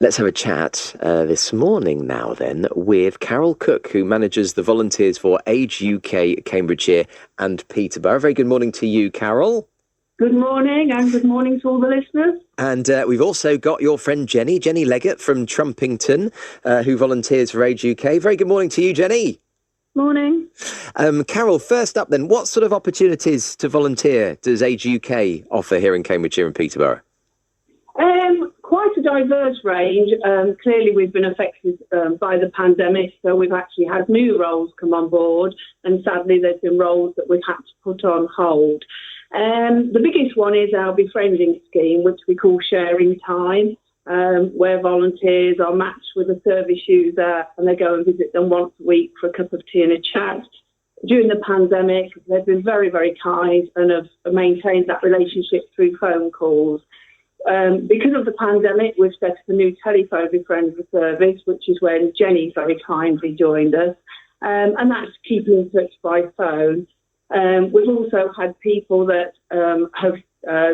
Let's have a chat this morning now then with Carol Cook, who manages the volunteers for Age UK, Cambridgeshire and Peterborough. Very good morning to you, Carol. Good morning, and good morning to all the listeners. And we've also got your friend Jenny Leggett from Trumpington, who volunteers for Age UK. Very good morning to you, Jenny. Morning. Carol, first up then, what sort of opportunities to volunteer does Age UK offer here in Cambridgeshire and Peterborough? Quite a diverse range. Clearly, we've been affected by the pandemic, so we've actually had new roles come on board, and sadly, there's been roles that we've had to put on hold. The biggest one is our befriending scheme, which we call Sharing Time, where volunteers are matched with a service user and they go and visit them once a week for a cup of tea and a chat. During the pandemic, they've been very, very kind and have maintained that relationship through phone calls. Because of the pandemic, we've set up a new telephone befriender service, which is when Jenny very kindly joined us, and that's keeping in touch by phone. We've also had people that have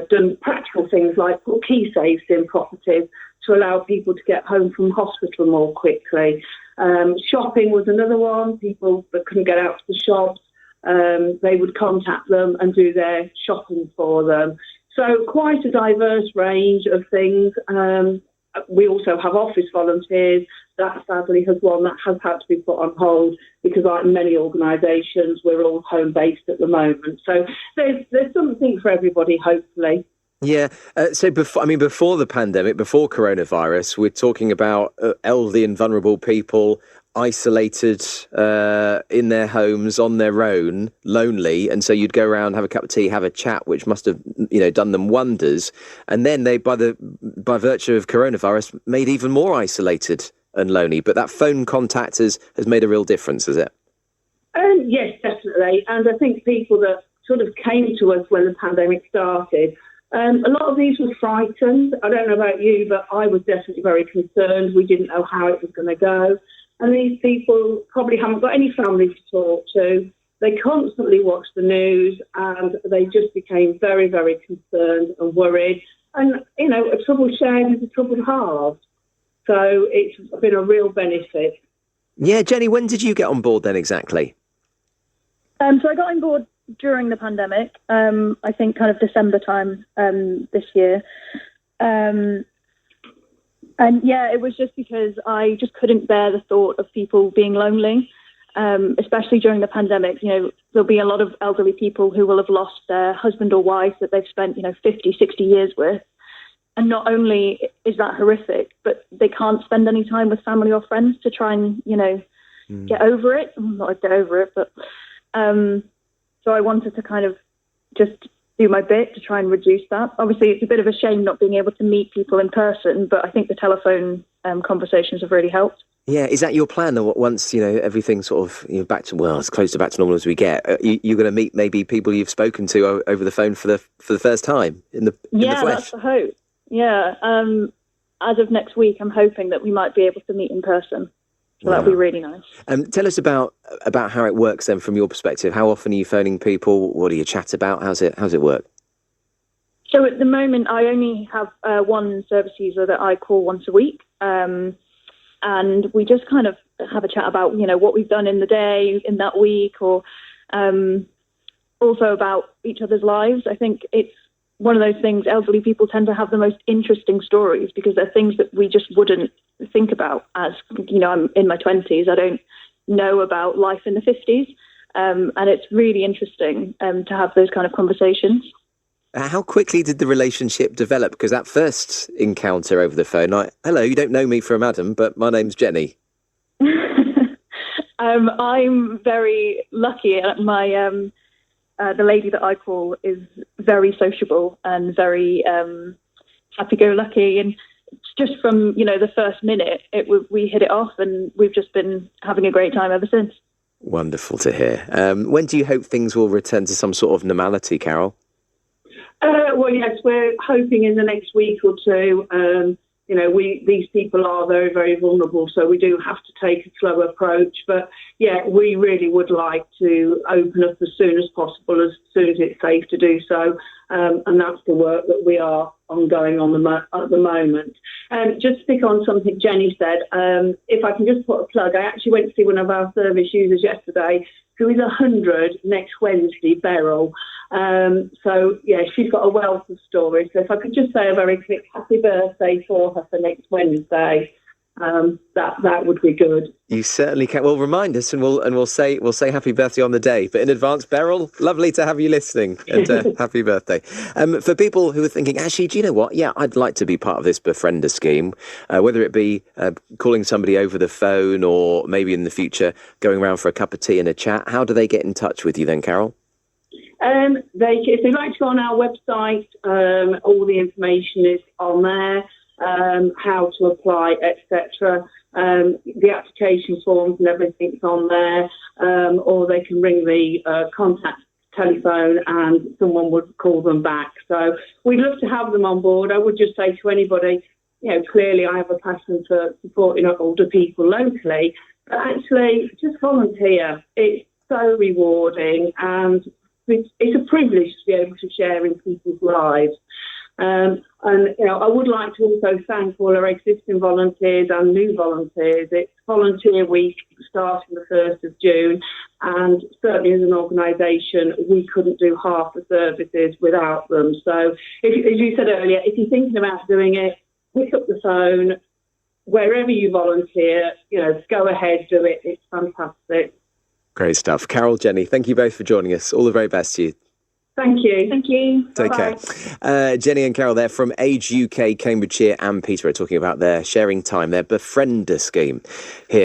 done practical things like put key safes in properties to allow people to get home from hospital more quickly. Shopping was another one. People that couldn't get out to the shops, they would contact them and do their shopping for them. So quite a diverse range of things. We also have office volunteers. That sadly has one that has had to be put on hold because, like many organisations, we're all home-based at the moment. So there's something for everybody, hopefully. Yeah. So before the pandemic, before coronavirus, we're talking about elderly and vulnerable people isolated in their homes on their own, lonely, and so you'd go around, have a cup of tea, have a chat, which must have done them wonders. And then they, by virtue of coronavirus, made even more isolated and lonely. But that phone contact has made a real difference, has it? Yes, definitely. And I think people that sort of came to us when the pandemic started, a lot of these were frightened. I don't know about you, but I was definitely very concerned. We didn't know how it was going to go. And these people probably haven't got any family to talk to. They constantly watch the news and they just became very, very concerned and worried. And, a trouble shared is a trouble halved. So it's been a real benefit. Yeah, Jenny, when did you get on board then exactly? So I got on board during the pandemic, I think kind of December time this year. And yeah, it was just because I just couldn't bear the thought of people being lonely, especially during the pandemic. There'll be a lot of elderly people who will have lost their husband or wife that they've spent, 50, 60 years with. And not only is that horrific, but they can't spend any time with family or friends to try and, get over it. Not get over it, but so I wanted to kind of just do my bit to try and reduce that. Obviously, it's a bit of a shame not being able to meet people in person, but I think the telephone conversations have really helped. Yeah, is that your plan? Though, once everything's sort of back to as close to back to normal as we get, you're going to meet maybe people you've spoken to over the phone for the first time in the flesh? That's the hope. Yeah, as of next week, I'm hoping that we might be able to meet in person. So that'll be really nice. Tell us about how it works then from your perspective. How often are you phoning people? What do you chat about? How's it work? So at the moment, I only have one service user that I call once a week. And we just kind of have a chat about, what we've done in the day, in that week, or also about each other's lives. I think it's one of those things, elderly people tend to have the most interesting stories because they're things that we just wouldn't think about as, I'm in my 20s. I don't know about life in the 50s. And it's really interesting to have those kind of conversations. How quickly did the relationship develop? Because that first encounter over the phone, hello, you don't know me from Adam, but my name's Jenny. I'm very lucky. The lady that I call is very sociable and very happy-go-lucky. And just from, the first minute, we hit it off and we've just been having a great time ever since. Wonderful to hear. When do you hope things will return to some sort of normality, Carol? Well, yes, we're hoping in the next week or two. These people are very, very vulnerable, so we do have to take a slow approach. But yeah, we really would like to open up as soon as possible, as soon as it's safe to do so. And that's the work that we are ongoing at the moment. Just to pick on something Jenny said, if I can just put a plug, I actually went to see one of our service users yesterday who is 100 next Wednesday, Beryl. So, yeah, she's got a wealth of stories. So if I could just say a very quick happy birthday for her for next Wednesday, that would be good. You certainly can. Well, remind us, and we'll say happy birthday on the day. But in advance, Beryl, lovely to have you listening, and happy birthday. For people who are thinking, actually, do you know what? Yeah, I'd like to be part of this befriender scheme. Whether it be calling somebody over the phone, or maybe in the future going around for a cup of tea and a chat. How do they get in touch with you then, Carol? If they'd like to go on our website, all the information is on there. How to apply, etc. The application forms and everything's on there, or they can ring the contact telephone and someone would call them back. So we'd love to have them on board. I would just say to anybody, clearly I have a passion for supporting older people locally, but actually just volunteer. It's so rewarding and it's a privilege to be able to share in people's lives. And I would like to also thank all our existing volunteers and new volunteers. It's Volunteer Week starting the 1st of June, and certainly as an organisation, we couldn't do half the services without them. So, as you said earlier, if you're thinking about doing it, pick up the phone, wherever you volunteer, go ahead, do it. It's fantastic. Great stuff. Carol, Jenny, thank you both for joining us. All the very best to you. Thank you. Thank you. Take care. Jenny and Carol there from Age UK, Cambridgeshire and Peterborough talking about their sharing time, their befriender scheme here.